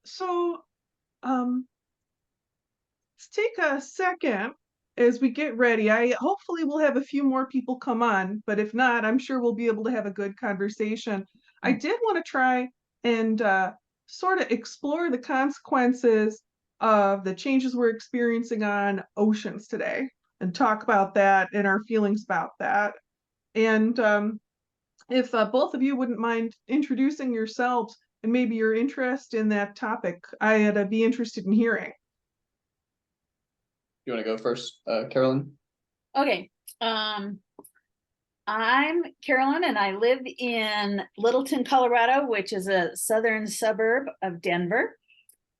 So, let's take a second as we get ready. I hopefully we'll have a few more people come on, but if not, I'm sure we'll be able to have a good conversation. I did want to try and sort of explore the consequences of the changes we're experiencing on oceans today and talk about that and our feelings about that. And if both of you wouldn't mind introducing yourselves and maybe your interest in that topic, I'd be interested in hearing. You want to go first, Carolyn? Okay. I'm Carolyn and I live in Littleton, Colorado, which is a southern suburb of Denver.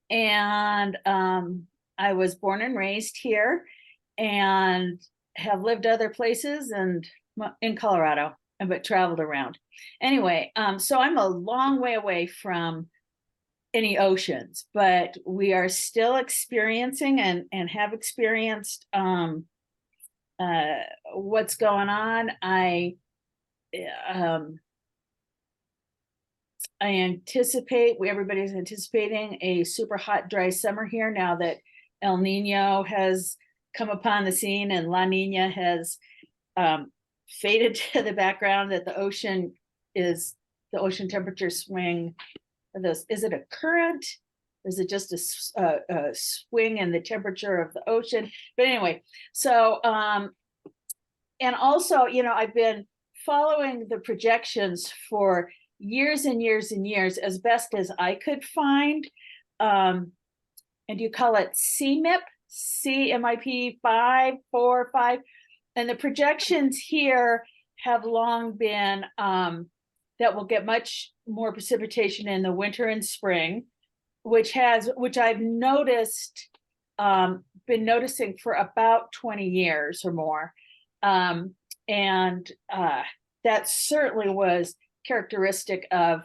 And I was born and raised here and have lived other places and in Colorado, but traveled around. Anyway, so I'm a long way away from any oceans, but we are still experiencing and have experienced what's going on. I anticipate, everybody's anticipating a super hot, dry summer here now that El Nino has come upon the scene and La Nina has faded to the background, that the ocean temperature swing. Is it a current? Is it just a swing in the temperature of the ocean? But anyway, so, and also, I've been following the projections for years and years and years as best as I could find. And you call it CMIP 5, 4, 5. And the projections here have long been that we'll get much more precipitation in the winter and spring, which I've noticed, been noticing for about 20 years or more. And that certainly was characteristic of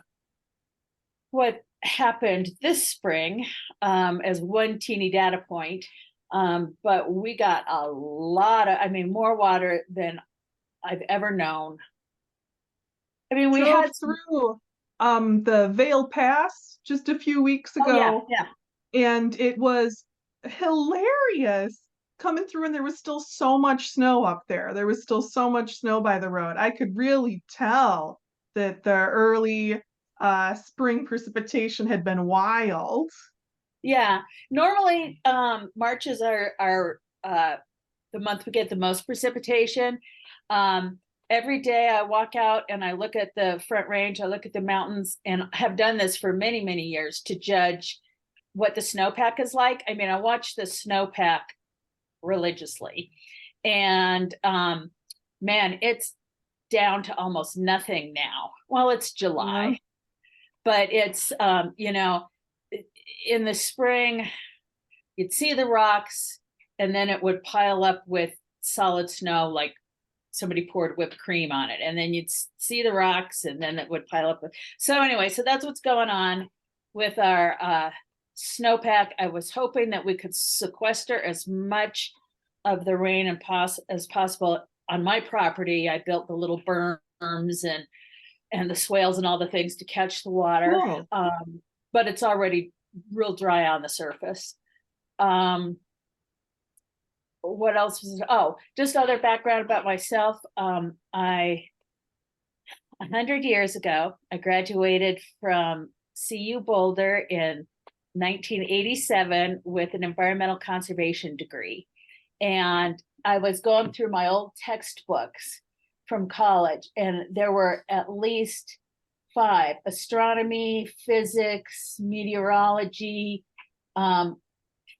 what happened this spring, as one teeny data point. But we got a lot of, more water than I've ever known. We drove through the Vail Pass just a few weeks ago. Yeah. And it was hilarious coming through, and there was still so much snow up there. There was still so much snow by the road. I could really tell that the early spring precipitation had been wild. Yeah, normally March is our the month we get the most precipitation. Every day I walk out and I look at the Front Range, I look at the mountains, and have done this for many, many years to judge what the snowpack is like. I watch the snowpack religiously, and man, it's down to almost nothing now. Well, it's July, but it's in the spring you'd see the rocks and then it would pile up with solid snow, like somebody poured whipped cream on it, and then you'd see the rocks and then it would pile up with. So anyway, so that's what's going on with our snowpack. I was hoping that we could sequester as much of the rain as possible on my property. I built the little berms and the swales and all the things to catch the water. Cool. But it's already real dry on the surface. What else was it? Oh, just other background about myself. 100 years ago, I graduated from CU Boulder in 1987 with an environmental conservation degree. And I was going through my old textbooks from college, and there were at least 5: astronomy, physics, meteorology,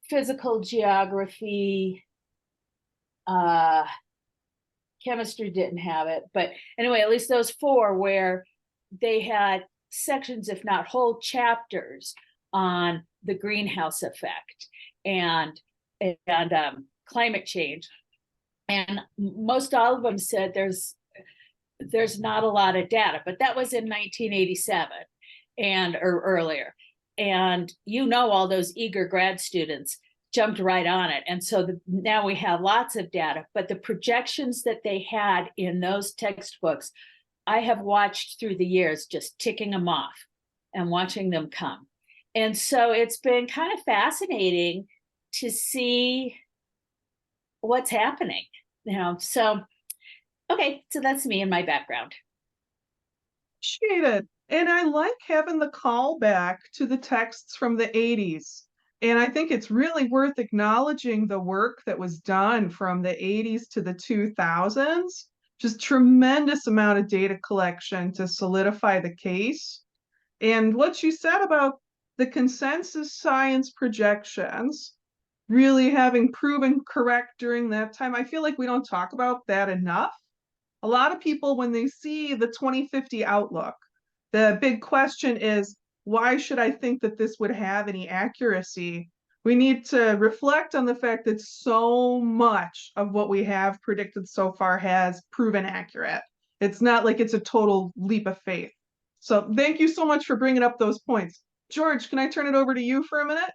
physical geography, chemistry didn't have it, but anyway, at least those 4 where they had sections, if not whole chapters, on the greenhouse effect and climate change. And most all of them said there's not a lot of data, but that was in 1987 or earlier. And all those eager grad students jumped right on it. And so now we have lots of data, but the projections that they had in those textbooks I have watched through the years, just ticking them off and watching them come. And so it's been kind of fascinating to see what's happening, so okay, so that's me and my background. Appreciate it. And I like having the callback to the texts from the 80s. And I think it's really worth acknowledging the work that was done from the 80s to the 2000s. Just tremendous amount of data collection to solidify the case. And what you said about the consensus science projections really having proven correct during that time, I feel like we don't talk about that enough. A lot of people, when they see the 2050 outlook, the big question is, why should I think that this would have any accuracy? We need to reflect on the fact that so much of what we have predicted so far has proven accurate. It's not like it's a total leap of faith. So thank you so much for bringing up those points. George, can I turn it over to you for a minute?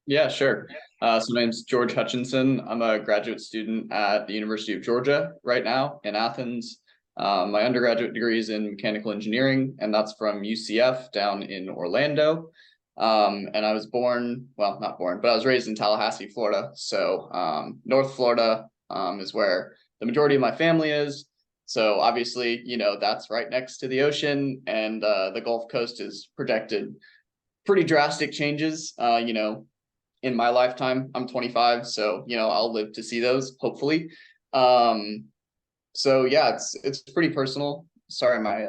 Yeah, sure. So my name's George Hutchinson. I'm a graduate student at the University of Georgia right now in Athens. My undergraduate degree is in mechanical engineering, and that's from UCF down in Orlando. And I was born, well, not born, but I was raised in Tallahassee, Florida. So North Florida is where the majority of my family is. So obviously, that's right next to the ocean, and the Gulf Coast is projected pretty drastic changes, in my lifetime. I'm 25, so I'll live to see those, hopefully. So yeah, it's pretty personal. Sorry, my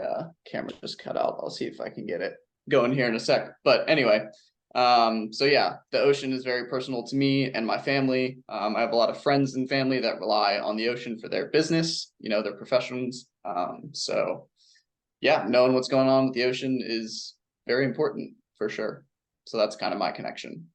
camera just cut out. I'll see if I can get it going here in a sec. But anyway, so yeah, the ocean is very personal to me and my family. I have a lot of friends and family that rely on the ocean for their business, their professions. So yeah, knowing what's going on with the ocean is very important for sure. So that's kind of my connection.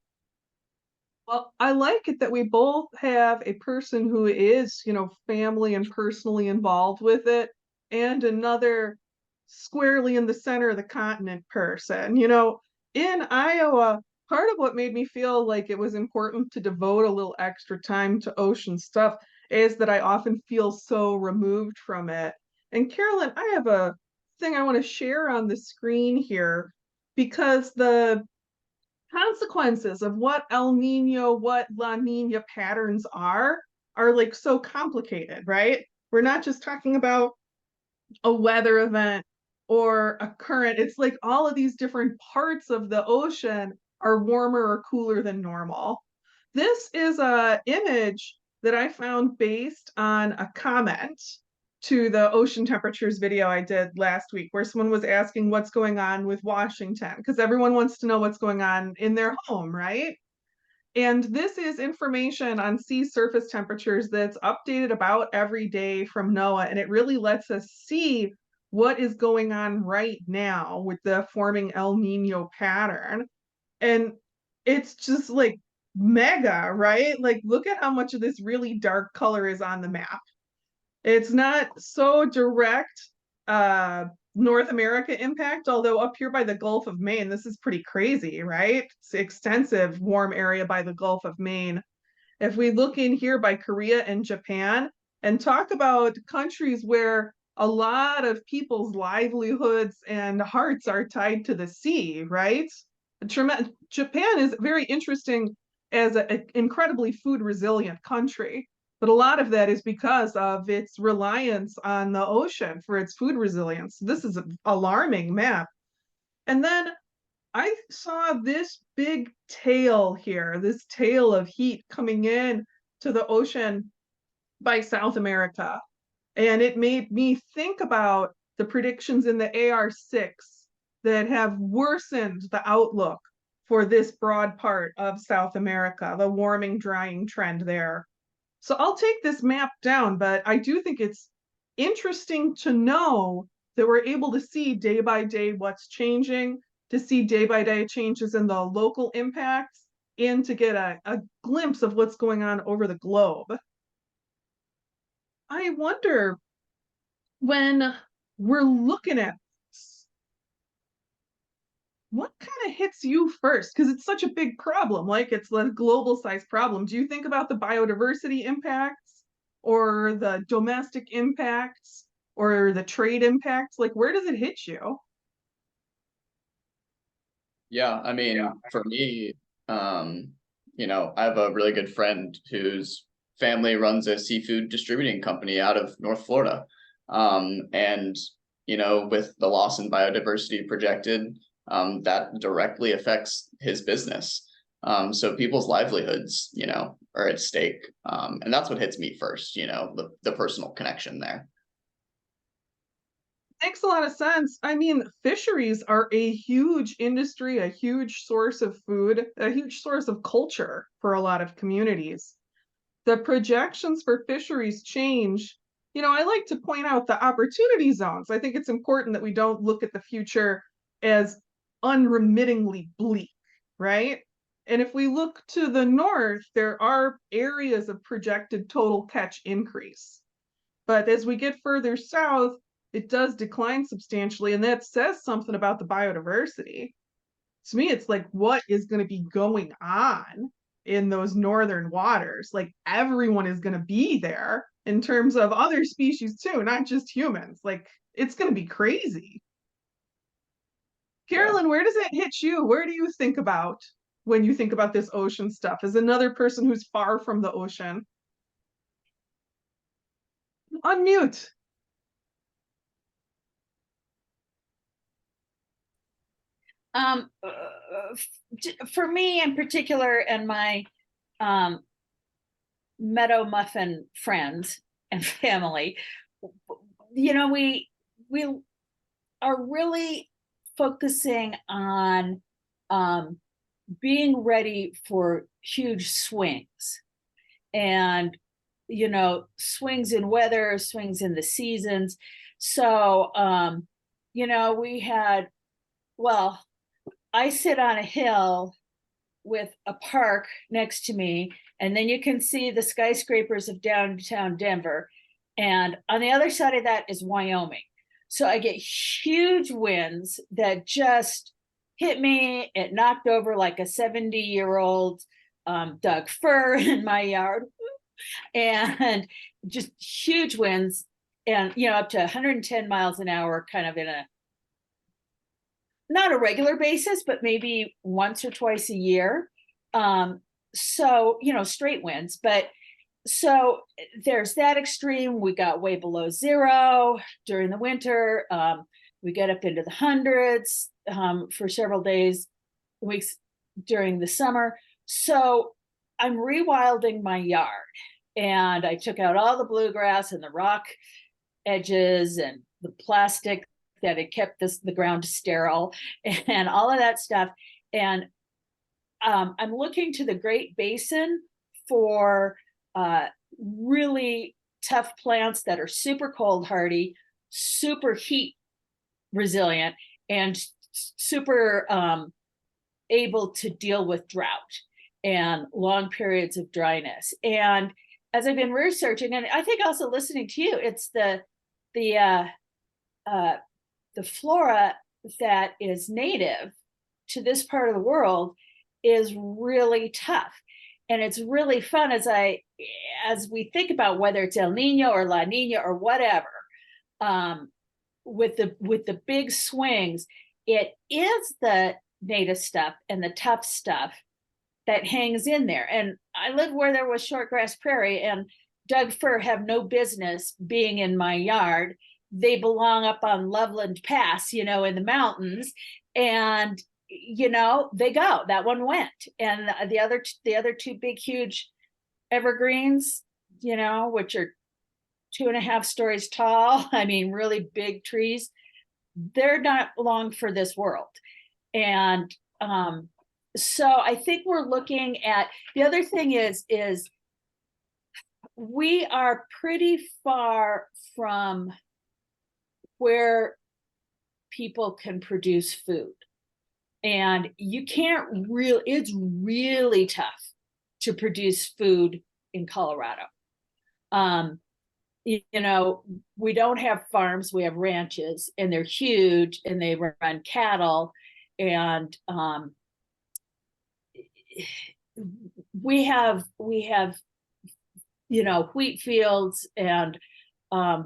Well, I like it that we both have a person who is, family and personally involved with it, and another squarely in the center of the continent person. In Iowa, part of what made me feel like it was important to devote a little extra time to ocean stuff is that I often feel so removed from it. And Carolyn, I have a thing I want to share on the screen here because the consequences of what El Nino, what La Nina patterns are like so complicated, right? We're not just talking about a weather event or a current. It's like all of these different parts of the ocean are warmer or cooler than normal. This is a image that I found based on a comment to the ocean temperatures video I did last week, where someone was asking what's going on with Washington, because everyone wants to know what's going on in their home, right? And this is information on sea surface temperatures that's updated about every day from NOAA, and it really lets us see what is going on right now with the forming El Nino pattern. And it's just like mega, right? Like, look at how much of this really dark color is on the map. It's not so direct North America impact, although up here by the Gulf of Maine, this is pretty crazy, right? It's extensive warm area by the Gulf of Maine. If we look in here by Korea and Japan and talk about countries where a lot of people's livelihoods and hearts are tied to the sea, right? Japan is very interesting as an incredibly food resilient country. But a lot of that is because of its reliance on the ocean for its food resilience. This is an alarming map. And then I saw this big tail here, this tail of heat coming in to the ocean by South America. And it made me think about the predictions in the AR6 that have worsened the outlook for this broad part of South America, the warming, drying trend there. So I'll take this map down, but I do think it's interesting to know that we're able to see day by day what's changing, to see day by day changes in the local impacts, and to get a glimpse of what's going on over the globe. I wonder, when we're looking at this, what kind of hits you first? Because it's such a big problem, like it's a global size problem. Do you think about the biodiversity impacts or the domestic impacts or the trade impacts? Like, where does it hit you? Yeah, I mean, for me, I have a really good friend whose family runs a seafood distributing company out of North Florida. And with the loss in biodiversity projected, that directly affects his business. So people's livelihoods, are at stake. And that's what hits me first, the personal connection there. Makes a lot of sense. I mean, fisheries are a huge industry, a huge source of food, a huge source of culture for a lot of communities. The projections for fisheries change. I like to point out the opportunity zones. I think it's important that we don't look at the future as unremittingly bleak, right? And if we look to the north, there are areas of projected total catch increase. But as we get further south, it does decline substantially. And that says something about the biodiversity. To me, it's like, what is going to be going on in those northern waters? Like, everyone is going to be there in terms of other species too, not just humans. Like, it's going to be crazy. Yeah. Carolyn, where does it hit you? Where do you think about when you think about this ocean stuff as another person who's far from the ocean? Unmute. For me in particular, and my meadow muffin friends and family, we are really focusing on being ready for huge swings, and swings in weather, swings in the seasons. So we had, well, I sit on a hill with a park next to me, and then you can see the skyscrapers of downtown Denver. And on the other side of that is Wyoming. So I get huge winds that just hit me. It knocked over like a 70-year-old Doug fir in my yard, and just huge winds, and up to 110 miles an hour, kind of in a not a regular basis, but maybe once or twice a year. So, straight winds. But so there's that extreme. We got way below zero during the winter. We get up into the hundreds for several days, weeks during the summer. So I'm rewilding my yard, and I took out all the bluegrass and the rock edges and the plastic that had kept the ground sterile and all of that stuff. And I'm looking to the Great Basin for really tough plants that are super cold hardy, super heat resilient, and super able to deal with drought and long periods of dryness. And as I've been researching, and I think also listening to you, it's the flora that is native to this part of the world is really tough. And it's really fun as we think about whether it's El Nino or La Nina or whatever, with the big swings, it is the native stuff and the tough stuff that hangs in there. And I live where there was shortgrass prairie, and Doug fir have no business being in my yard. They belong up on Loveland Pass, in the mountains, and they go. That one went, and the other two big, huge evergreens, which are 2.5 stories tall. I mean, really big trees. They're not long for this world, and so I think we're looking at the other thing is we are pretty far from where people can produce food. And you can't really, it's really tough to produce food in Colorado. We don't have farms, we have ranches, and they're huge, and they run cattle, and we have wheat fields and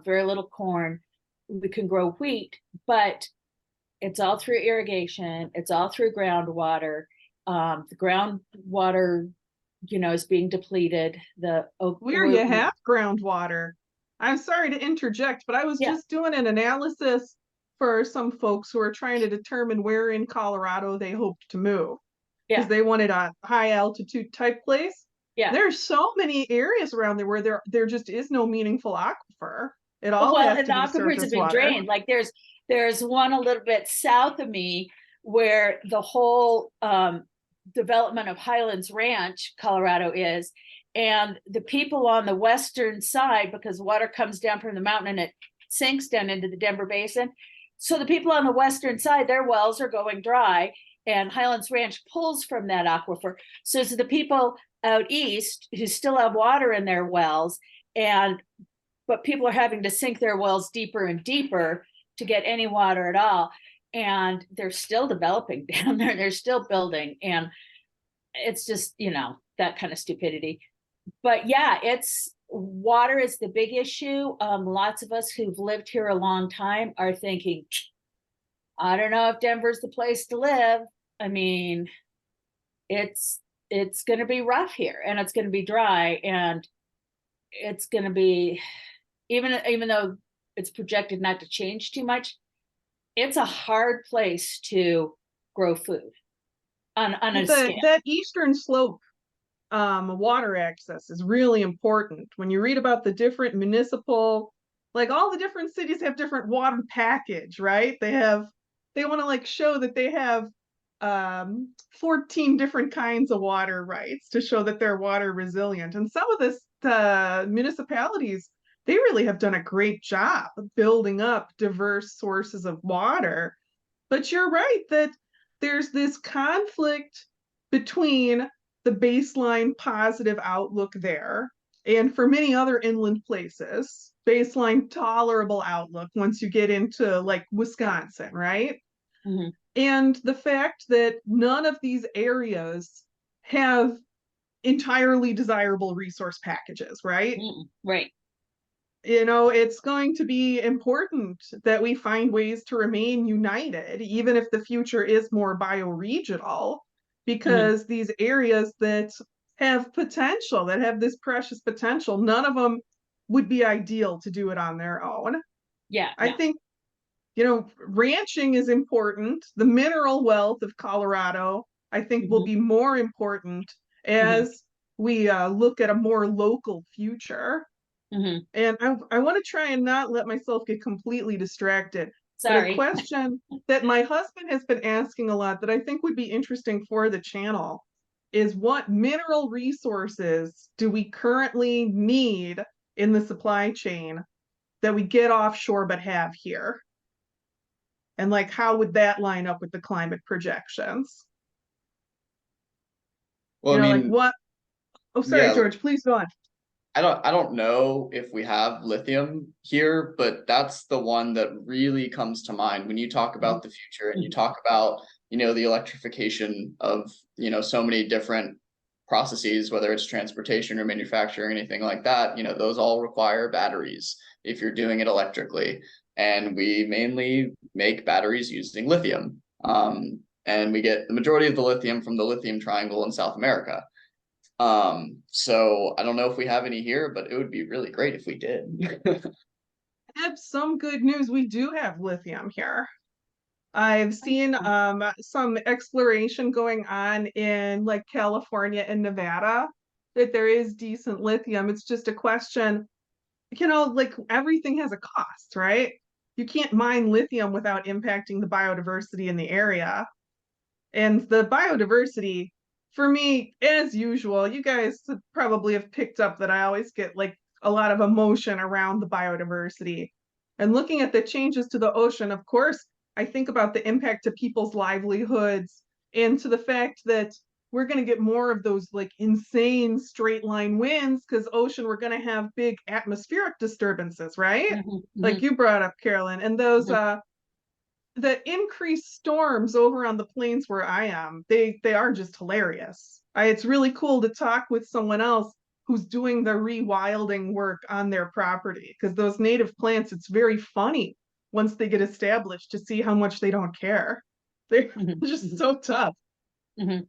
very little corn. we can grow wheat, but it's all through irrigation, it's all through groundwater. The groundwater, is being depleted. Where you have groundwater. I'm sorry to interject, but I was Yeah. just doing an analysis for some folks who are trying to determine where in Colorado they hoped to move because Yeah, they wanted a high altitude type place. yeah. There's so many areas around there where there just is no meaningful aquifer. It all Well, has and to the be aquifers have surface been water. drained. Like there's one a little bit south of me where the whole development of Highlands Ranch, Colorado is, and the people on the western side, because water comes down from the mountain and it sinks down into the Denver Basin. So the people on the western side, their wells are going dry, and Highlands Ranch pulls from that aquifer. So it's the people out east who still have water in their wells, but people are having to sink their wells deeper and deeper to get any water at all. And they're still developing down there. They're still building. And it's just, that kind of stupidity. But yeah, water is the big issue. Lots of us who've lived here a long time are thinking, I don't know if Denver's the place to live. I mean, it's going to be rough here, and it's going to be dry, and it's going to be, even though it's projected not to change too much, it's a hard place to grow food on a scale. That eastern slope water access is really important. When you read about the different municipal, like all the different cities have different water package, right? They want to like show that they have 14 different kinds of water rights to show that they're water resilient. And some of this municipalities, they really have done a great job of building up diverse sources of water. But you're right that there's this conflict between the baseline positive outlook there, and for many other inland places, baseline tolerable outlook once you get into like Wisconsin, right? Mm-hmm. And the fact that none of these areas have entirely desirable resource packages, right? Right. It's going to be important that we find ways to remain united, even if the future is more bioregional, because these areas that have potential, that have this precious potential, none of them would be ideal to do it on their own. Yeah. I think, ranching is important. The mineral wealth of Colorado, I think, will be more important as we look at a more local future. And I want to try and not let myself get completely distracted. Sorry. But a question that my husband has been asking a lot that I think would be interesting for the channel is, what mineral resources do we currently need in the supply chain that we get offshore but have here? And like, how would that line up with the climate projections? Well, I mean, what? Oh, sorry, yeah, George, please go on. I don't know if we have lithium here, but that's the one that really comes to mind when you talk about the future and you talk about, the electrification of, so many different processes, whether it's transportation or manufacturing, anything like that, those all require batteries if you're doing it electrically. And we mainly make batteries using lithium. And we get the majority of the lithium from the lithium triangle in South America. So I don't know if we have any here, but it would be really great if we did. I have some good news. We do have lithium here. I've seen some exploration going on in like California and Nevada, that there is decent lithium. It's just a question, like everything has a cost, right? You can't mine lithium without impacting the biodiversity in the area. And the biodiversity, for me, as usual, you guys probably have picked up that I always get like a lot of emotion around the biodiversity. And looking at the changes to the ocean, of course, I think about the impact to people's livelihoods and to the fact that we're going to get more of those like insane straight line winds because ocean, we're going to have big atmospheric disturbances, right? Like you brought up, Carolyn, and those the increased storms over on the plains where I am, they are just hilarious. It's really cool to talk with someone else who's doing the rewilding work on their property, because those native plants, it's very funny once they get established to see how much they don't care. They're just so tough. Mhm.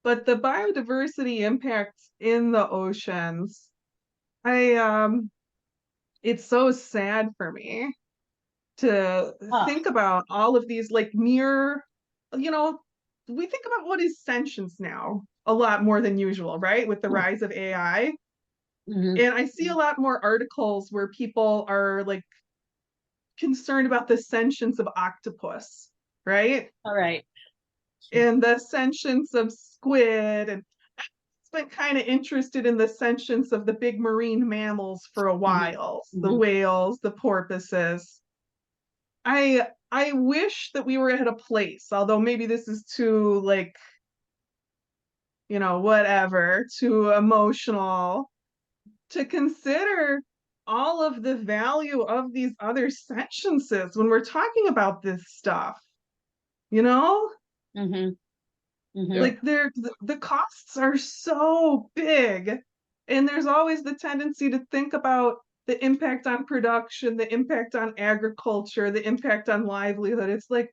But the biodiversity impacts in the oceans, it's so sad for me to Huh. think about all of these like mere, you know, we think about what is sentience now a lot more than usual, right? With the rise of AI. Mhm. And I see a lot more articles where people are like concerned about the sentience of octopus, right? All right. And the sentience of squid. And I've been kind of interested in the sentience of the big marine mammals for a Mhm. while, the Mhm. whales, the porpoises. I wish that we were at a place, although maybe this is too like, whatever, too emotional, to consider all of the value of these other sentiences when we're talking about this stuff, you know? Mhm. Mhm. Yeah. Like the costs are so big, and there's always the tendency to think about the impact on production, the impact on agriculture, the impact on livelihood. It's like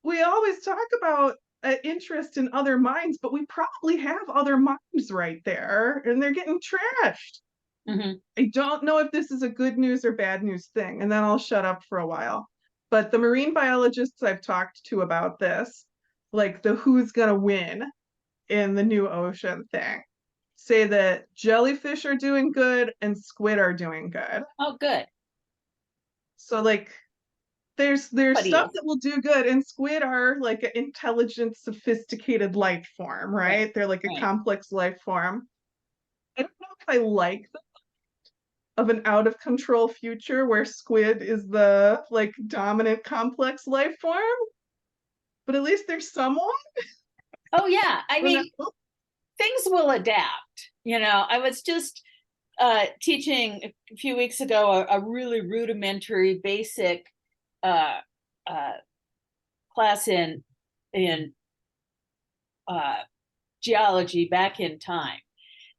we always talk about interest in other minds, but we probably have other minds right there, and they're getting trashed. Mhm. I don't know if this is a good news or bad news thing, and then I'll shut up for a while. But the marine biologists I've talked to about this, like the who's gonna win in the new ocean thing, say that jellyfish are doing good and squid are doing good. Oh, good. So like there's But he stuff is. that will do good, and squid are like an intelligent, sophisticated life form, Right. right? They're like a Right. complex life form. I don't know if I like of an out of control future where squid is the like dominant complex life form, but at least there's someone. Oh yeah. I You know? mean, things will adapt. I was just teaching a few weeks ago a really rudimentary, basic uh, uh, class in uh, geology back in time.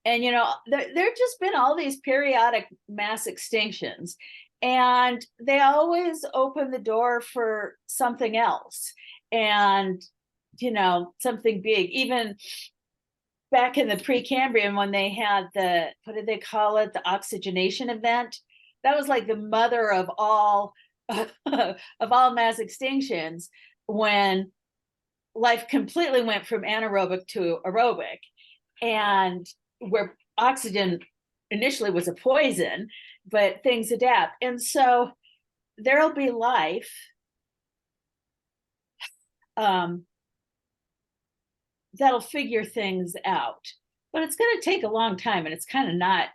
And there just been all these periodic mass extinctions, and they always open the door for something else, and something big. Even back in the Precambrian, when they had the, what did they call it, the oxygenation event, that was like the mother of all of all mass extinctions, when life completely went from anaerobic to aerobic, and where oxygen initially was a poison, but things adapt. And so there'll be life um, that'll figure things out. But it's going to take a long time, and it's kind of not,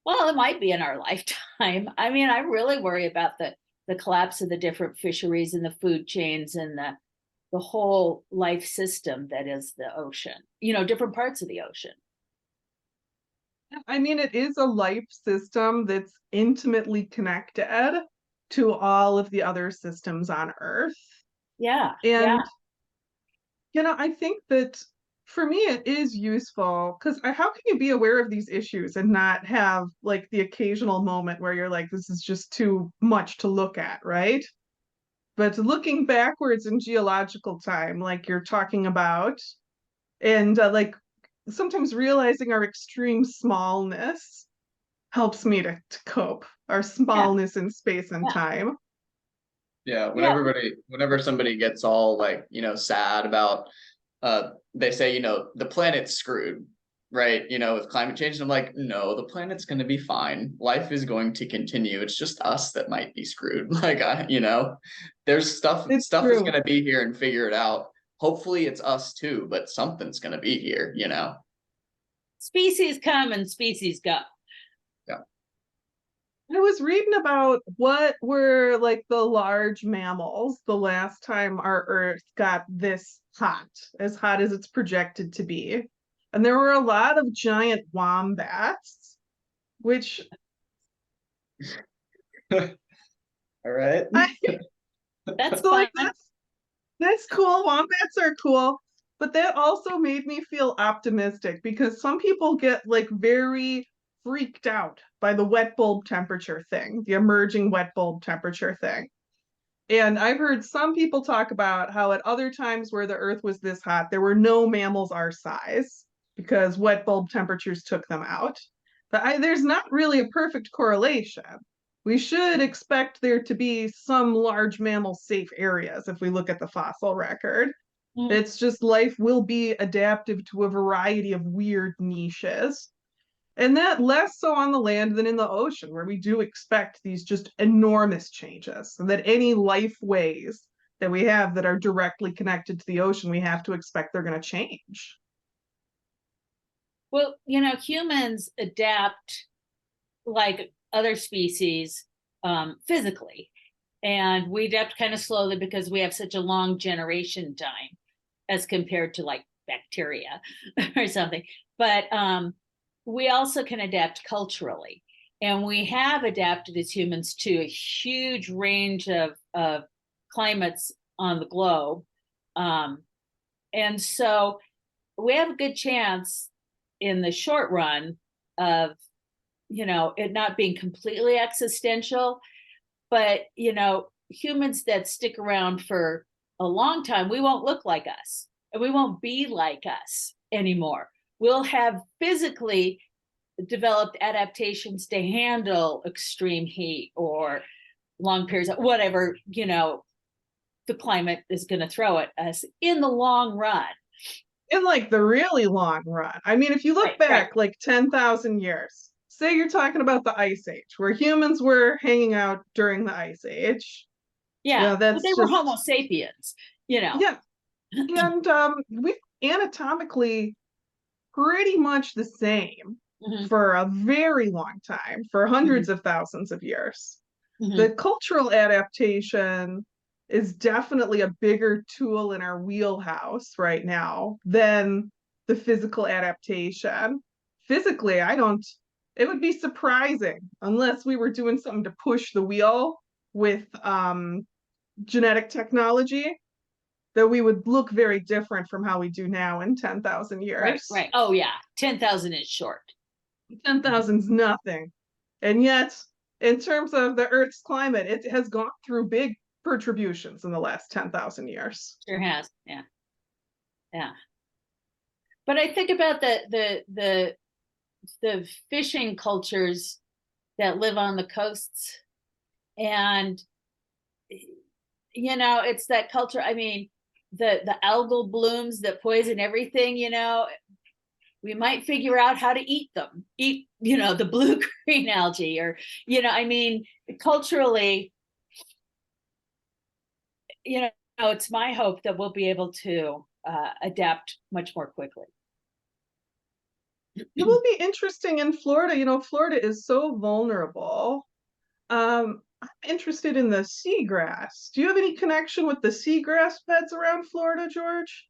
well, it might be in our lifetime. I mean, I really worry about the collapse of the different fisheries and the food chains and the whole life system that is the ocean, different parts of the ocean. I mean, it is a life system that's intimately connected to all of the other systems on Earth. Yeah, yeah. And, I think that for me, it is useful because how can you be aware of these issues and not have like the occasional moment where you're like, this is just too much to look at, right? But looking backwards in geological time, like you're talking about, and like sometimes realizing our extreme smallness helps me to cope, our Yeah, smallness in space and yeah, time. Yeah, yeah. whenever somebody gets all like, sad about they say, the planet's screwed, right? With climate change. And I'm like, no, the planet's gonna be fine. Life is going to continue. It's just us that might be screwed. Like there's It's stuff is true. gonna be here and figure it out. Hopefully it's us too, but something's gonna be here. Species come and species go. Yeah. I was reading about what were like the large mammals the last time our Earth got this as hot as it's projected to be. And there were a lot of giant wombats, which All right. I That's so like fun. that's cool. Wombats are cool. But that also made me feel optimistic because some people get like very freaked out by the wet bulb temperature thing, the emerging wet bulb temperature thing. And I've heard some people talk about how at other times where the Earth was this hot, there were no mammals our size because wet bulb temperatures took them out. But there's not really a perfect correlation. We should expect there to be some large mammal safe areas if we look at the fossil record. Mm. It's just life will be adaptive to a variety of weird niches. And that less so on the land than in the ocean, where we do expect these just enormous changes, and that any life ways that we have that are directly connected to the ocean, we have to expect they're going to change. Well, you know, humans adapt like other species physically, and we adapt kind of slowly because we have such a long generation time as compared to like bacteria or something. But we also can adapt culturally, and we have adapted as humans to a huge range of climates on the globe. And so we have a good chance in the short run of, you know, it not being completely existential, but, you know, humans that stick around for a long time, we won't look like us and we won't be like us anymore. We'll have physically developed adaptations to handle extreme heat or long periods of whatever, you know, the climate is going to throw at us in the long run. In like the really long run. I mean, if you look back like 10,000 years, say you're talking about the Ice Age, where humans were hanging out during the Ice Age. Yeah, that's they were Homo sapiens, you know. Yeah, and we anatomically pretty much the same for a very long time, for hundreds of thousands of years. The cultural adaptation is definitely a bigger tool in our wheelhouse right now than the physical adaptation. Physically, it would be surprising unless we were doing something to push the wheel with genetic technology, that we would look very different from how we do now in 10,000 years. Right. Oh, yeah. 10,000 is short. 10,000 is nothing. And yet, in terms of the Earth's climate, it has gone through big contributions in the last 10,000 years. Sure has. Yeah. Yeah. But I think about the fishing cultures that live on the coasts, and you know, it's that culture. I mean, the algal blooms that poison everything, you know, we might figure out how to eat them, you know, the blue green algae, or, you know, I mean, culturally, you know, it's my hope that we'll be able to adapt much more quickly. It will be interesting in Florida. You know, Florida is so vulnerable. I'm interested in the seagrass. Do you have any connection with the seagrass beds around Florida, George?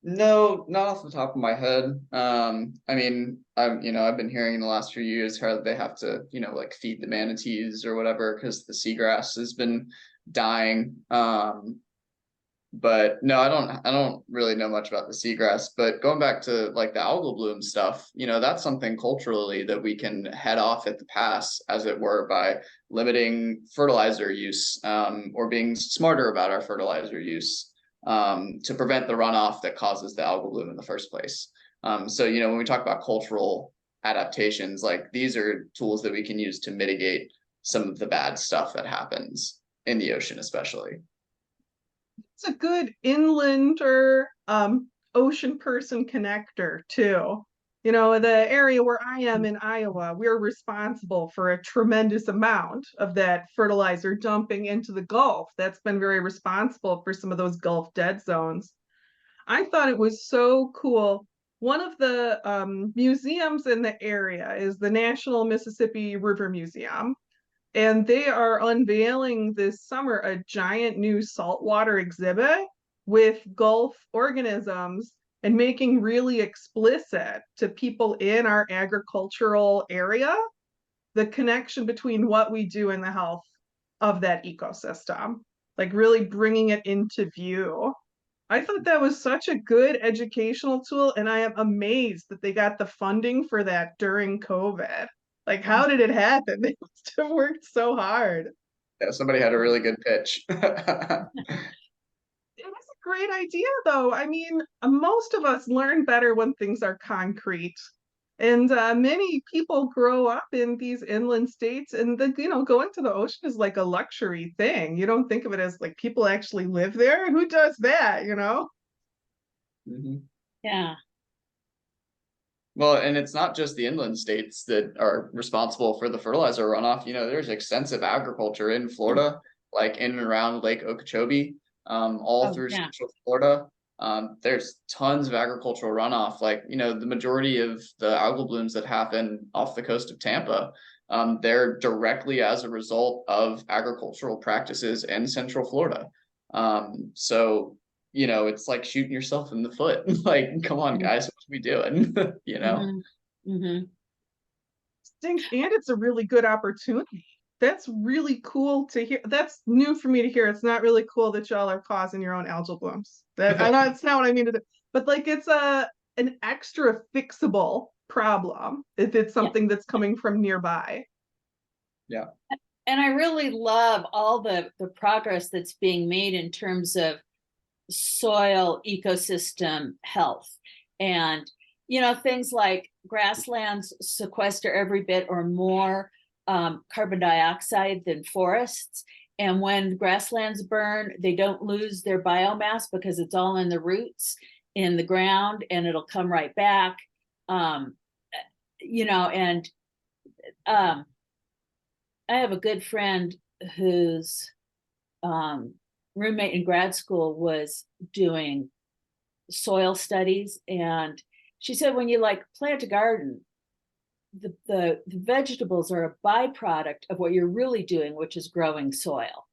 No, not off the top of my head. I mean, I've been hearing in the last few years how they have to, you know, like feed the manatees or whatever because the seagrass has been dying. But no, I don't really know much about the seagrass. But going back to like the algal bloom stuff, you know, that's something culturally that we can head off at the pass, as it were, by limiting fertilizer use, or being smarter about our fertilizer use, to prevent the runoff that causes the algal bloom in the first place. So, you know, when we talk about cultural adaptations, like these are tools that we can use to mitigate some of the bad stuff that happens in the ocean, especially. It's a good inland or ocean person connector too. You know, the area where I am in Iowa, we're responsible for a tremendous amount of that fertilizer dumping into the Gulf. That's been very responsible for some of those Gulf dead zones. I thought it was so cool. One of the museums in the area is the National Mississippi River Museum, and they are unveiling this summer a giant new saltwater exhibit with Gulf organisms and making really explicit to people in our agricultural area the connection between what we do and the health of that ecosystem, like really bringing it into view. I thought that was such a good educational tool, and I am amazed that they got the funding for that during COVID. Like, how did it happen? They must have worked so hard. Yeah, somebody had a really good pitch. It was a great idea, though. I mean, most of us learn better when things are concrete. And many people grow up in these inland states, and going to the ocean is like a luxury thing. You don't think of it as like people actually live there. Who does that, you know? Mhm. Yeah. Well, and it's not just the inland states that are responsible for the fertilizer runoff. There's extensive agriculture in Florida, like in and around Lake Okeechobee, all Oh, through yeah. Central Florida. There's tons of agricultural runoff. Like, the majority of the algal blooms that happen off the coast of Tampa, they're directly as a result of agricultural practices in Central Florida. So it's like shooting yourself in the foot. Like, come on, guys, what are we doing? Mm-hmm. Stinks, and it's a really good opportunity. That's really cool to hear. That's new for me to hear. It's not really cool that y'all are causing your own algal blooms. That's not what I mean to do. But like, it's an extra fixable problem if it's Yeah. something that's coming from nearby. Yeah. And I really love all the progress that's being made in terms of soil ecosystem health. And, things like grasslands sequester every bit or more carbon dioxide than forests. And when grasslands burn, they don't lose their biomass because it's all in the roots in the ground, and it'll come right back. And I have a good friend whose roommate in grad school was doing soil studies, and she said when you like plant a garden, the vegetables are a byproduct of what you're really doing, which is growing soil.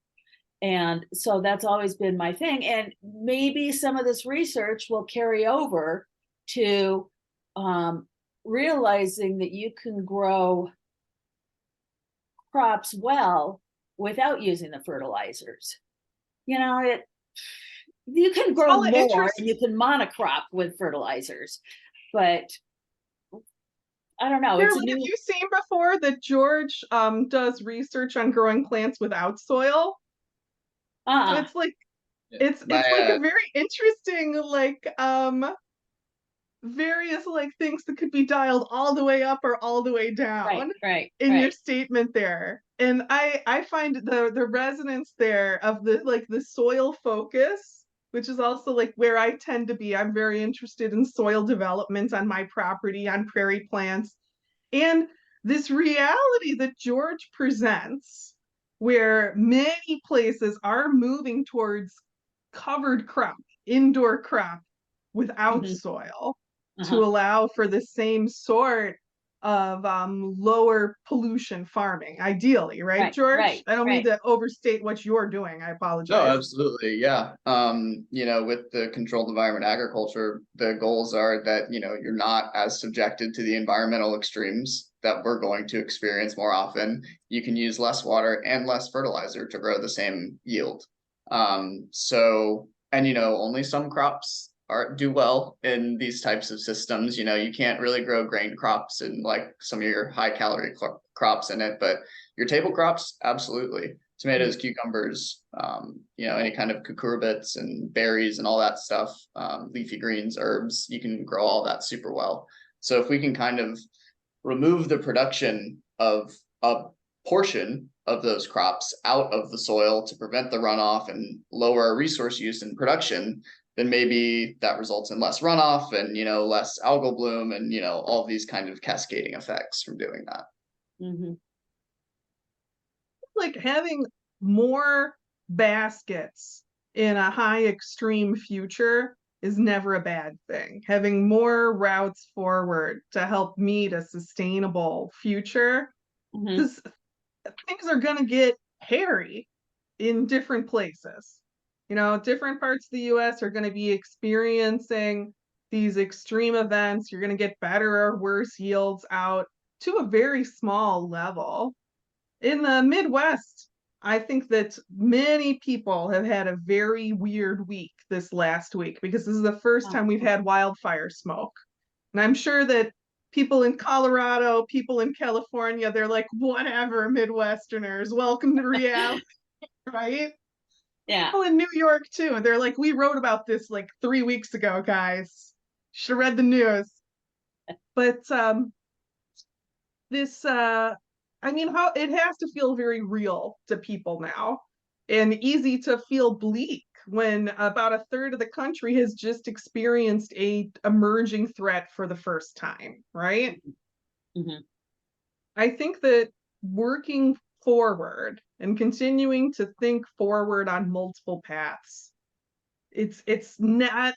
And so that's always been my thing, and maybe some of this research will carry over to realizing that you can grow crops well without using the fertilizers. You can grow All more interest. and you can monocrop with fertilizers, but I don't know. It's a Carolyn, have new. you seen before that George does research on growing plants without soil? So Uh, it's like Yeah. it's like a very interesting like various like things that could be dialed all the way up or all the way down in your right. statement there. And I find the resonance there of the soil focus, which is also like where I tend to be. I'm very interested in soil development on my property, on prairie plants, and this reality that George presents, where many places are moving towards covered crop, indoor crop without Mhm. soil to Uh-huh. allow for the same sort of lower pollution farming, ideally, right, George? I don't mean Right. to overstate what you're doing. I No, apologize. absolutely. Yeah. With the controlled environment agriculture, the goals are that, you're not as subjected to the environmental extremes that we're going to experience more often. You can use less water and less fertilizer to grow the same yield. Only some crops do well in these types of systems. You can't really grow grain crops and like some of your high calorie crops in it, but your table crops, absolutely. Tomatoes, cucumbers, any kind of cucurbits and berries and all that stuff, leafy greens, herbs, you can grow all that super well. So if we can kind of remove the production of a portion of those crops out of the soil to prevent the runoff and lower our resource use and production, then maybe that results in less runoff and, less algal bloom and, all these kind of cascading effects from doing that. Mm-hmm. Like having more baskets in a high extreme future is never a bad thing. Having more routes forward to help meet a sustainable future, Mm-hmm. because things are going to get hairy in different places. Different parts of the US are going to be experiencing these extreme events. You're going to get better or worse yields out to a very small level. In the Midwest, I think that many people have had a very weird week this last week because this is the first time we've had wildfire smoke. And I'm sure that people in Colorado, people in California, they're like, whatever, Midwesterners, welcome to reality, right? Yeah. People in New York too. And they're like, we wrote about this like 3 weeks ago, guys. Should have read the news. But this I mean, how it has to feel very real to people now and easy to feel bleak when about a third of the country has just experienced a emerging threat for the first time, right? Mhm. I think that working forward and continuing to think forward on multiple paths, it's not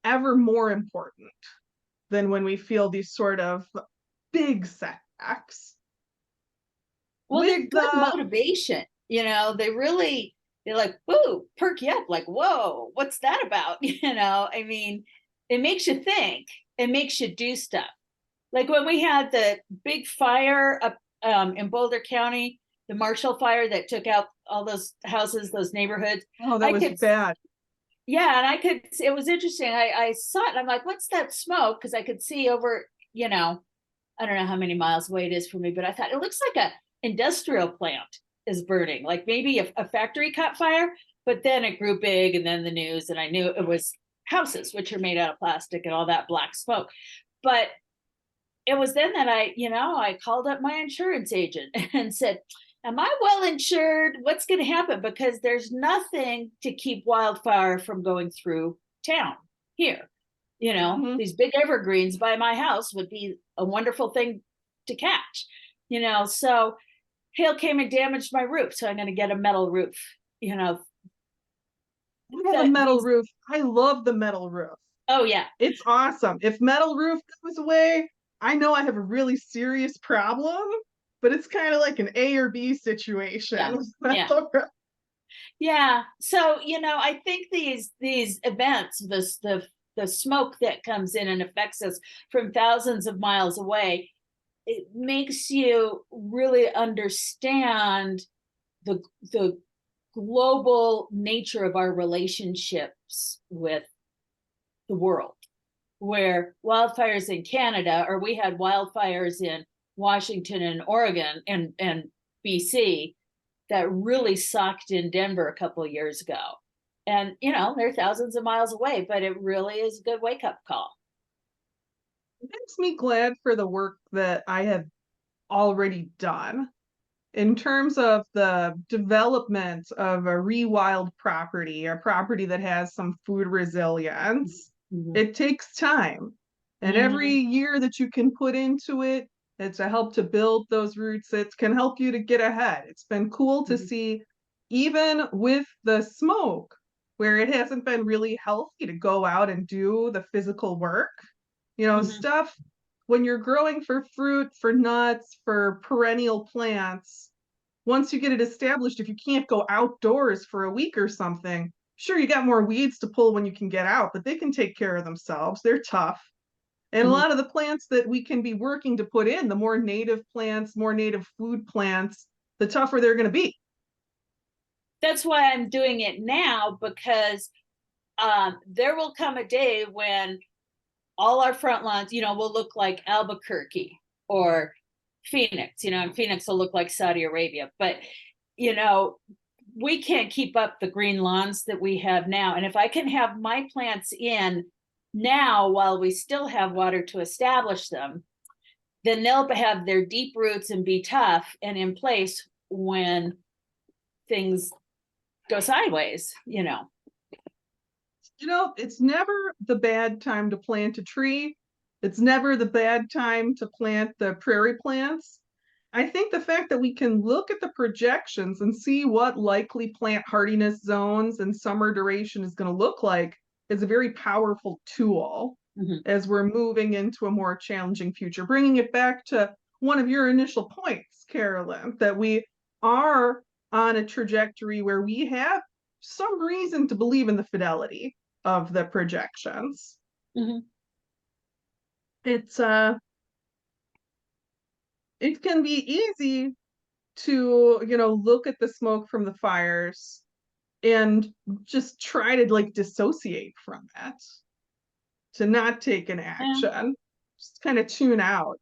ever more important than when we feel these sort of big setbacks. Well, With they're good the motivation. They're like, whoa, perk you up. Like, whoa, what's that about? I mean, it makes you think, it makes you do stuff. Like when we had the big fire up in Boulder County, the Marshall fire that took out all those houses, those neighborhoods. oh, that I was could, bad. yeah, and it was interesting. I saw it and I'm like, what's that smoke? Because I could see over, I don't know how many miles away it is from me, but I thought it looks like a industrial plant is burning, like maybe a factory caught fire, but then it grew big and then the news, and I knew it was houses, which are made out of plastic and all that black smoke. But it was then that I called up my insurance agent and said, am I well insured? What's going to happen? Because there's nothing to keep wildfire from going through town here. Mhm. These big evergreens by my house would be a wonderful thing to catch. So hail came and damaged my roof. So I'm going to get a metal roof. I have a metal These, roof. I love the metal roof. oh, yeah. It's awesome. If metal roof goes away, I know I have a really serious problem, but it's kind of like an A or B situation Yeah. with Yeah. metal roof. Yeah. So, I think these events, the smoke that comes in and affects us from thousands of miles away, it makes you really understand the global nature of our relationships with the world. Where wildfires in Canada, or we had wildfires in Washington and Oregon and BC that really sucked in Denver a couple of years ago. And, they're thousands of miles away, but it really is a good wake up call. It makes me glad for the work that I have already done in terms of the development of a rewild property, a property that has some food resilience. Mhm. It takes time. And every year that you can put into it, it's to help to build those roots. It can help you to get ahead. It's been cool to Mhm. see, even with the smoke, where it hasn't been really healthy to go out and do the physical work. Mhm. Stuff when you're growing for fruit, for nuts, for perennial plants, once you get it established, if you can't go outdoors for a week or something, sure, you got more weeds to pull when you can get out, but they can take care of themselves. They're tough. And a Mhm. lot of the plants that we can be working to put in, the more native plants, more native food plants, the tougher they're going to be. That's why I'm doing it now, because there will come a day when all our front lawns, will look like Albuquerque or Phoenix, and Phoenix will look like Saudi Arabia. But, we can't keep up the green lawns that we have now. And if I can have my plants in now while we still have water to establish them, then they'll have their deep roots and be tough and in place when things go sideways. It's never the bad time to plant a tree. It's never the bad time to plant the prairie plants. I think the fact that we can look at the projections and see what likely plant hardiness zones and summer duration is going to look like is a very powerful tool Mhm. as we're moving into a more challenging future. Bringing it back to one of your initial points, Carolyn, that we are on a trajectory where we have some reason to believe in the fidelity of the projections. Mhm. It's it can be easy to, look at the smoke from the fires and just try to like dissociate from it, to not take an action, just kind of tune out.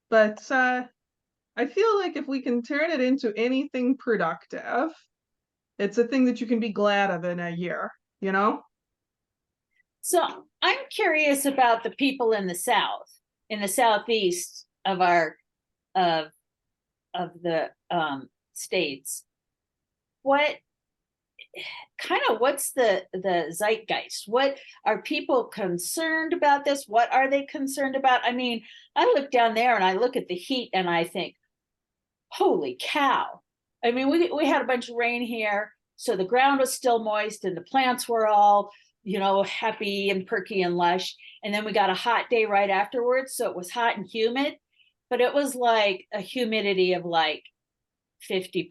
But I feel like if we can turn it into anything productive, it's a thing that you can be glad of in a year, you know? So I'm curious about the people in the South, in the Southeast of our of the states. What's the zeitgeist? What are people concerned about this? What are they concerned about? I mean, I look down there and I look at the heat and I think, holy cow. I mean, we had a bunch of rain here, so the ground was still moist and the plants were all, happy and perky and lush. And then we got a hot day right afterwards, so it was hot and humid, but it was like a humidity of like 50%,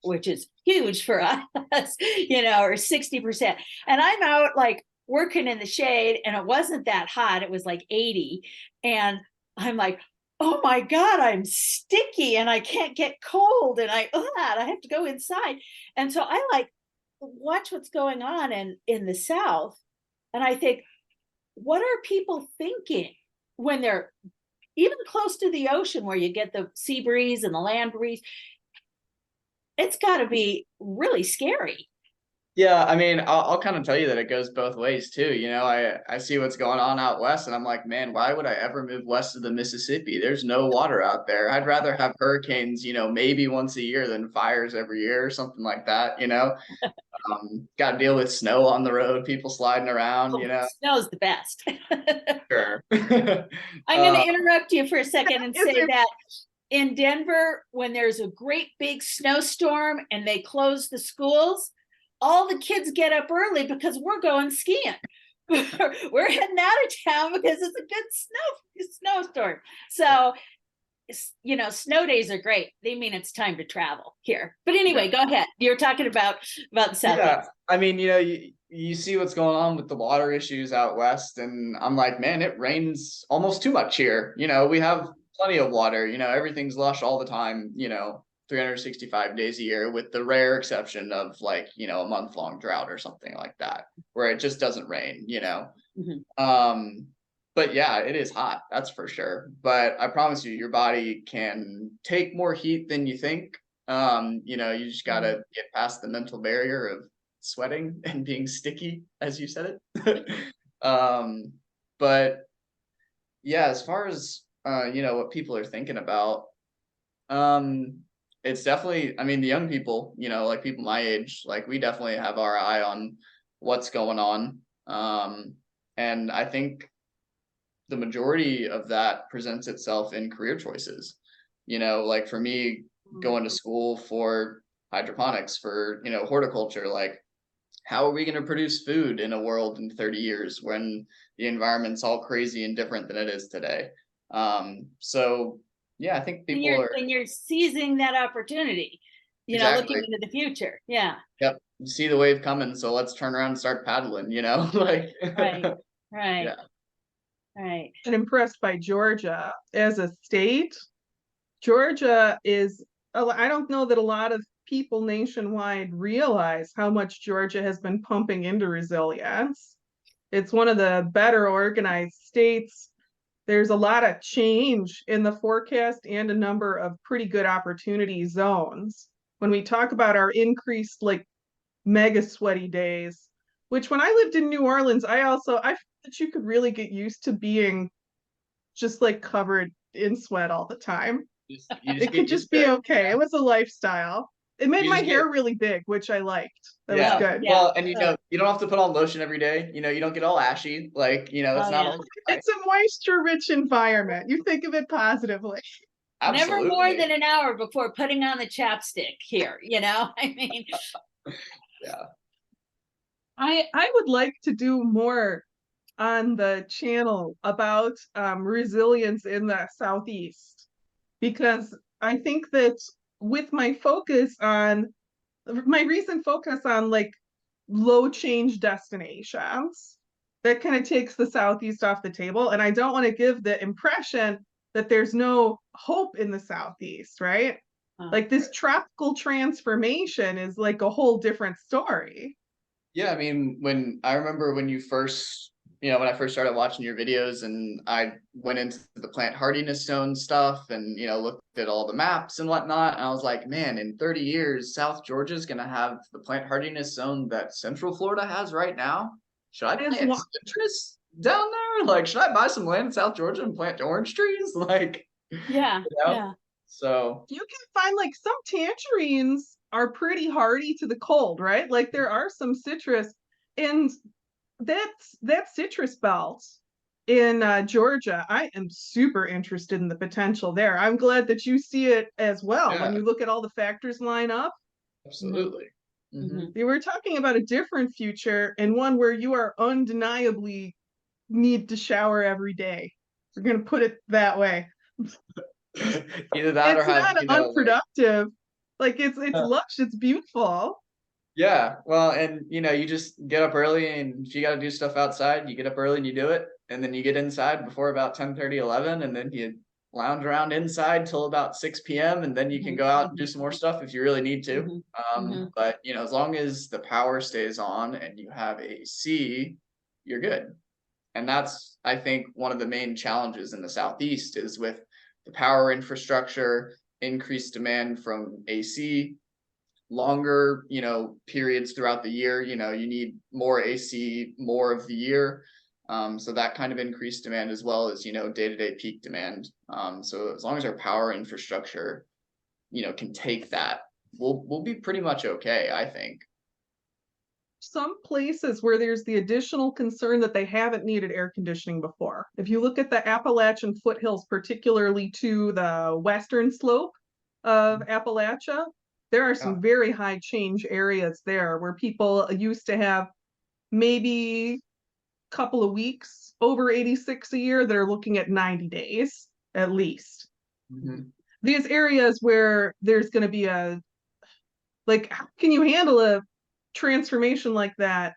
which is huge for us, or 60%. And I'm out like working in the shade and it wasn't that hot. It was like 80. And I'm like, oh my God, I'm sticky and I can't get cold and I have to go inside. And so I like watch what's going on in the South. And I think, what are people thinking when they're even close to the ocean where you get the sea breeze and the land breeze? It's got to be really scary. Yeah, I mean, I'll kind of tell you that it goes both ways too. I see what's going on out west, and I'm like, man, why would I ever move west of the Mississippi? There's no water out there. I'd rather have hurricanes, maybe once a year than fires every year or something like that. Got to deal with snow on the road, people sliding around. Snow's the best. Sure. I'm going to interrupt you for a second and say that in Denver, when there's a great big snowstorm and they close the schools, all the kids get up early because we're going skiing. We're heading out of town because it's a good snowstorm. So, snow days are great. They mean it's time to travel here. But anyway, go ahead. You're talking about the South. Yeah, I mean, you see what's going on with the water issues out west, and I'm like, man, it rains almost too much here. We have plenty of water. Everything's lush all the time. 365 days a year, with the rare exception of like, a month-long drought or something like that, where it just doesn't rain, Mm-hmm. But yeah, it is hot, that's for sure. But I promise you, your body can take more heat than you think. You just gotta get past the mental barrier of sweating and being sticky, as you said it. But yeah, as far as what people are thinking about, it's definitely, I mean, the young people, like people my age, like we definitely have our eye on what's going on. And I think the majority of that presents itself in career choices. Like for me, going to school for hydroponics, for, horticulture, like how are we going to produce food in a world in 30 years when the environment's all crazy and different than it is today? So yeah, I think people and you're seizing that opportunity, exactly. looking into the future. Yeah. Yep. You see the wave coming, so let's turn around and start paddling, like Right. Yeah. Right. And impressed by Georgia as a state. Georgia is, I don't know that a lot of people nationwide realize how much Georgia has been pumping into resilience. It's one of the better organized states. There's a lot of change in the forecast and a number of pretty good opportunity zones. When we talk about our increased like mega sweaty days, which when I lived in New Orleans, I felt that you could really get used to being just like covered in sweat all the time. It could just be okay. Yeah. It was a lifestyle. It made my hair really big, which I liked. That was good. Yeah. Well, and you don't have to put on lotion every day. You don't get all ashy. Like, it's not all. It's a moisture-rich environment. You think of it positively. Absolutely. Never more than an hour before putting on the chapstick here, I mean. Yeah. I would like to do more on the channel about resilience in the Southeast, because I think that with my recent focus on like low change destinations, that kind of takes the Southeast off the table. And I don't want to give the impression that there's no hope in the Southeast, right? Like this tropical transformation is like a whole different story. Yeah, I mean, when I remember when you first, when I first started watching your videos and I went into the plant hardiness zone stuff and, looked at all the maps and whatnot, and I was like, man, in 30 years, South Georgia is going to have the plant hardiness zone that Central Florida has right now. Should I As plant long citrus down there? Like, should I buy some land in South Georgia and plant orange trees? Like, Yeah, yeah. So you can find like some tangerines are pretty hardy to the cold, right? Like there are some citrus, and that citrus belt in Georgia. I am super interested in the potential there. I'm glad that you see it as well. When yeah, you look at all the factors line up, absolutely. Mhm. you were talking about a different future and one where you are undeniably need to shower every day. We're gonna put it that way. Either that or It's have, not unproductive. Like it's uh, lush, it's beautiful. yeah, well, and you just get up early, and if you got to do stuff outside, you get up early and you do it, and then you get inside before about 10:30, 11, and then you lounge around inside till about 6 p.m. and then you can Mhm. go out and do some more stuff if you really need to. Mhm. Mhm. But as long as the power stays on and you have AC, you're good. And that's, I think, one of the main challenges in the Southeast is with the power infrastructure, increased demand from AC, longer, periods throughout the year. You need more AC more of the year. So that kind of increased demand as well as, day-to-day peak demand. So as long as our power infrastructure, can take that, we'll be pretty much okay, I think. Some places where there's the additional concern that they haven't needed air conditioning before. If you look at the Appalachian foothills, particularly to the western slope of Appalachia, there are Yeah, some very high change areas there where people used to have maybe a couple of weeks over 86 a year. They're looking at 90 days at least. mhm. These areas where there's going to be like, how can you handle a transformation like that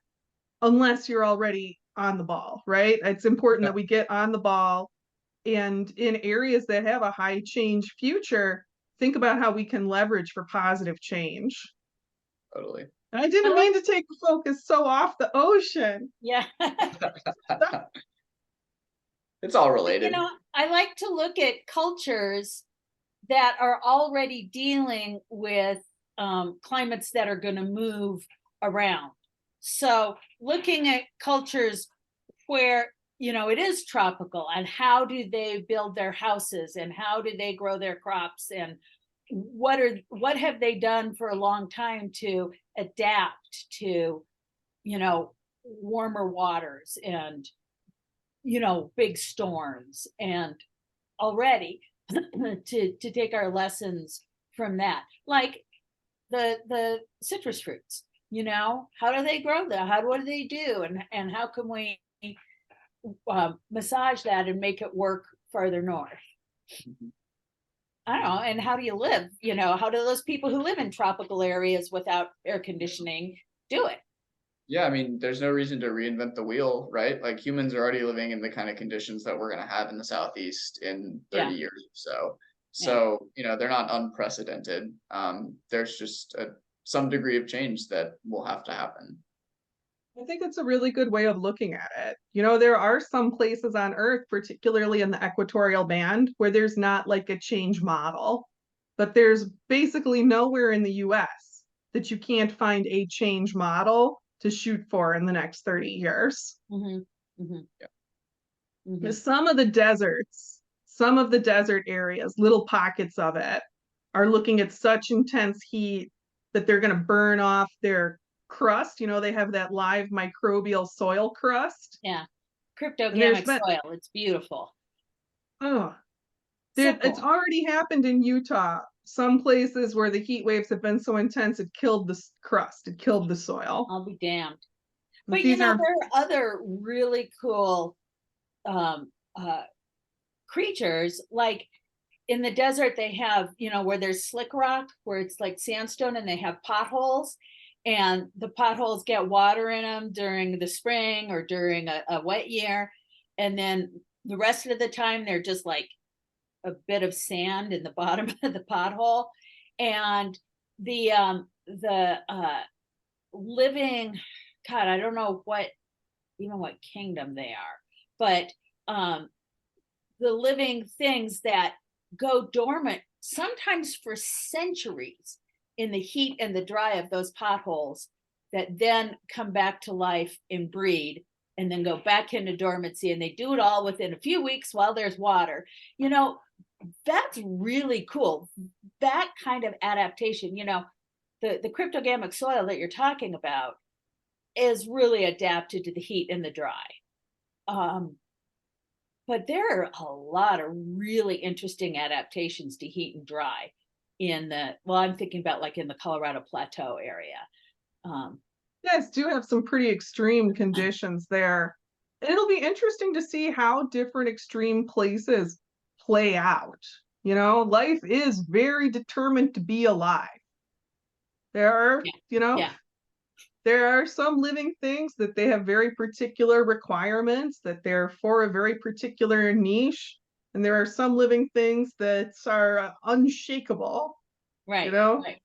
unless you're already on the ball, right? It's important Yeah, that we get on the ball, and in areas that have a high change future, think about how we can leverage for positive change. totally. And I I didn't like, mean to take the focus so off the ocean. yeah. It's all You related. know, I like to look at cultures that are already dealing with climates that are going to move around. So, looking at cultures where it is tropical, and how do they build their houses, and how do they grow their crops, and what have they done for a long time to adapt to warmer waters and big storms, and already to take our lessons from that, like the citrus fruits. How do they grow them? What do they do, and how can we massage that and make it work farther north? Mhm. I don't know. And how do you live? How do those people who live in tropical areas without air conditioning do it? Yeah, I mean, there's no reason to reinvent the wheel, right? Like humans are already living in the kind of conditions that we're going to have in the Southeast in 30 Yeah, years or so. yeah. So, they're not unprecedented. There's just some degree of change that will have to happen. I think it's a really good way of looking at it. There are some places on Earth, particularly in the equatorial band, where there's not like a change model, but there's basically nowhere in the US that you can't find a change model to shoot for in the next 30 years. Mm-hmm, mm-hmm, Yeah. mm-hmm. Some of the deserts, some of the desert areas, little pockets of it, are looking at such intense heat that they're going to burn off their crust. They have that live microbial soil crust. Yeah, And there's cryptogamic been, soil. It's beautiful. oh, So it's cool. already happened in Utah. Some places where the heat waves have been so intense, it killed the crust, it killed the soil. I'll be damned. But But these are, there are other really cool um, uh, creatures. Like in the desert, they have, where there's slick rock, where it's like sandstone, and they have potholes. And the potholes get water in them during the spring or during a wet year. And then the rest of the time, they're just like a bit of sand in the bottom of the pothole. And the living, God, I don't know even what kingdom they are, but the living things that go dormant sometimes for centuries in the heat and the dry of those potholes, that then come back to life and breed and then go back into dormancy, and they do it all within a few weeks while there's water. That's really cool. That kind of adaptation, the cryptogamic soil that you're talking about is really adapted to the heat and the dry. But there are a lot of really interesting adaptations to heat and dry I'm thinking about like in the Colorado Plateau area. You guys do have some pretty extreme conditions there. And it'll be interesting to see how different extreme places play out. Life is very determined to be alive. There are, Yeah. there are some living things that they have very particular requirements, that they're for a very particular niche. And there are some living things that are unshakable. Right. Right.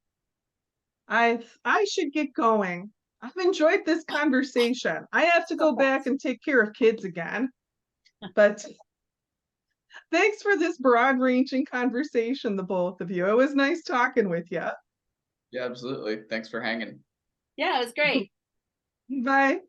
I should get going. I've enjoyed this conversation. I have to go back and take care of kids again. But thanks for this broad-ranging conversation, the both of you. It was nice talking with you. Yeah, absolutely. Thanks for hanging. Yeah, it was great. Bye.